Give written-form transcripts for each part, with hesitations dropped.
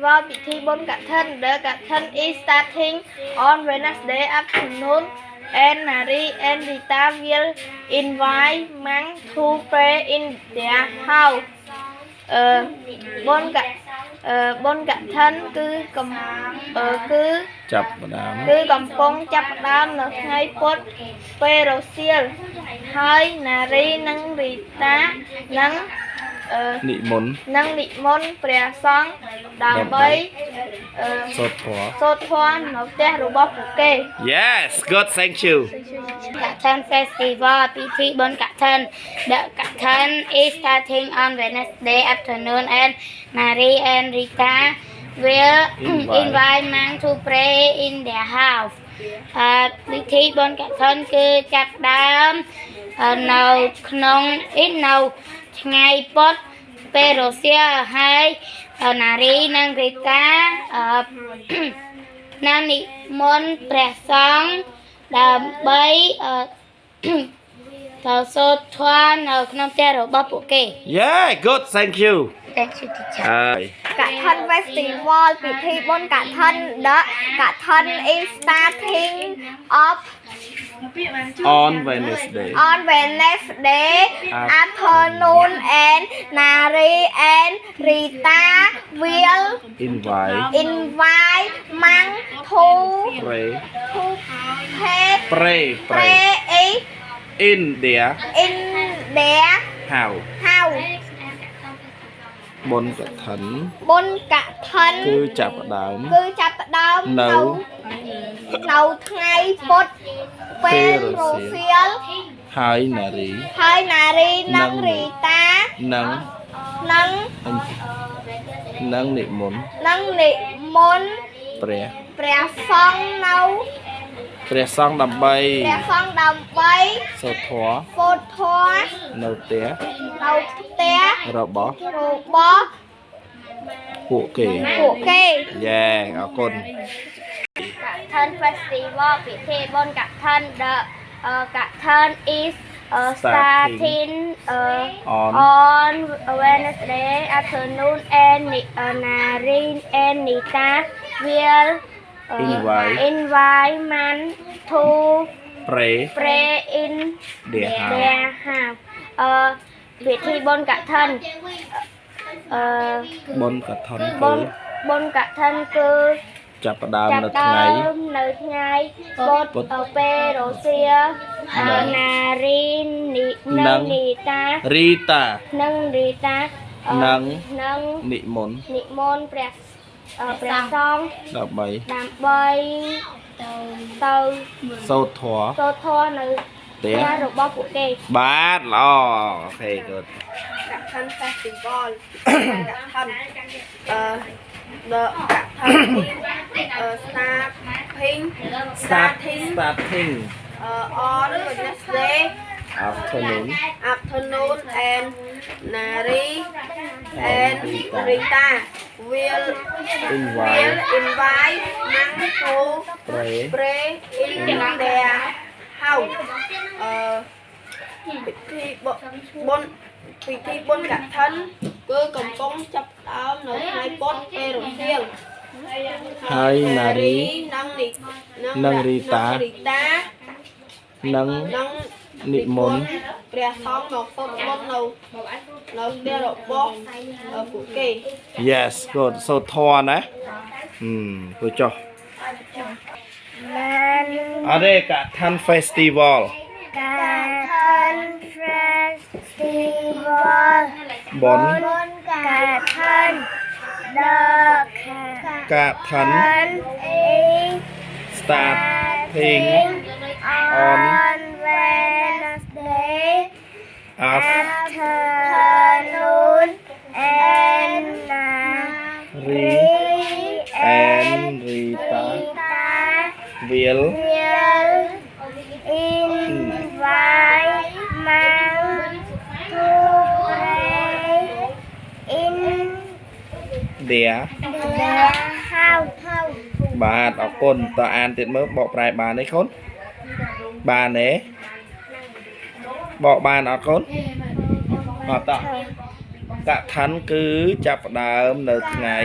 Festival ពិធីបុណ្យកឋិន The Kathan is starting on Wednesday afternoon and Nari and Rita will invite Mang to pray in their house បុណ្យកឋិនគឺកំពុងចាប់ផ្ដើមនៅថ្ងៃពុធពេលរសៀលហើយ Nari និង Rita នឹងនិមន្តព្រះសង្ឃដើម្បីសូត្រធម៌នៅផ្ទះរបស់ពួកគេ Yes good thank you Kathan Festival ពិធីបុណ្យកឋិន The Kathan is starting on Wednesday afternoon and Nari and Rita will invite Mang to pray in their house ពិធីបុណ្យកឋិនគឺចាប់ផ្ដើមនៅថ្ងៃពុធពេលរសៀលហើយ Nari និង Rita នឹងនិមន្តព្រះសង្ឃដើម្បីទៅសូត្រធម៌នៅក្នុងផ្ទះរបស់ពួកគេ Yeah good thank you Thank you teacher Kathan Festival ពិធីបុណ្យកឋិន The Kathan is starting off on Wednesday afternoon and Nari and Rita will invite Mang to pray in their house បុណ្យកឋិនគឺចាប់ផ្ដើមនៅថ្ងៃពុធពេលរសៀលហើយ Nari និង Rita នឹងនិមន្តព្រះសង្ឃដើម្បីសូត្រធម៌នៅផ្ទះរបស់ពួកគេ Yeah អរគុណ Kathan Festival ពិធីបុណ្យកឋិន The Kathan is starting on Wednesday afternoon and Nari and Rita will invite Man to pray in their house ពិធីបុណ្យកឋិនបុណ្យកឋិនគឺចាប់ផ្ដើមនៅថ្ងៃពុធពេលរសៀល Nari និង Rita នឹងនិមន្តព្រះសង្ឃដើម្បីទៅសូត្រធម៌នៅផ្ទះរបស់ពួកគេបាទល្អអូខេ good Kathan Festival The starting on Wednesday afternoon and Nari and Rita will invite Mang to pray in their house ពិធីបុណ្យកឋិនគឺកំពុងចាប់ផ្ដើមនៅថ្ងៃពុធពេលរសៀលហើយ Nari និង Rita នឹងនិមន្តព្រះសង្ឃមកសូត្រមន្តនៅផ្ទះរបស់ពួកគេ Yes good សូត្រធម៌ណាគួរចុះអរេ Kathan Festival បុណ្យកឋិន Kathan starting on Wednesday afternoon and Nari and Rita will invite Mang to pray in their house បាទអរគុណតើអានទៀតមើលបកប្រែបានទេកូនបានទេបកបានអត់កូនអត់តកឋិនគឺចាប់ផ្ដើមនៅថ្ងៃ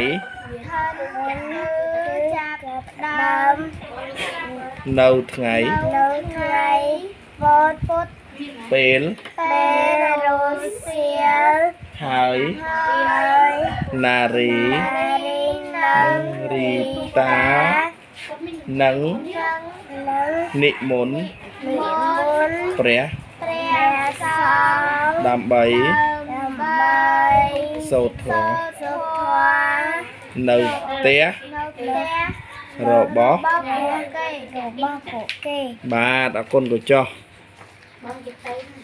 ចាប់ដើម នៅថ្ងៃ ពុទ្ធ ពេល រសៀល ហើយ ណារី និងរីតា និង និមន្ត ព្រះ សង្ឃ ដើម្បី សូត្រធម៌ នៅផ្ទះ របស់ ពួកគេ បាទអរគុណកូនចោះ បងជិះទៅ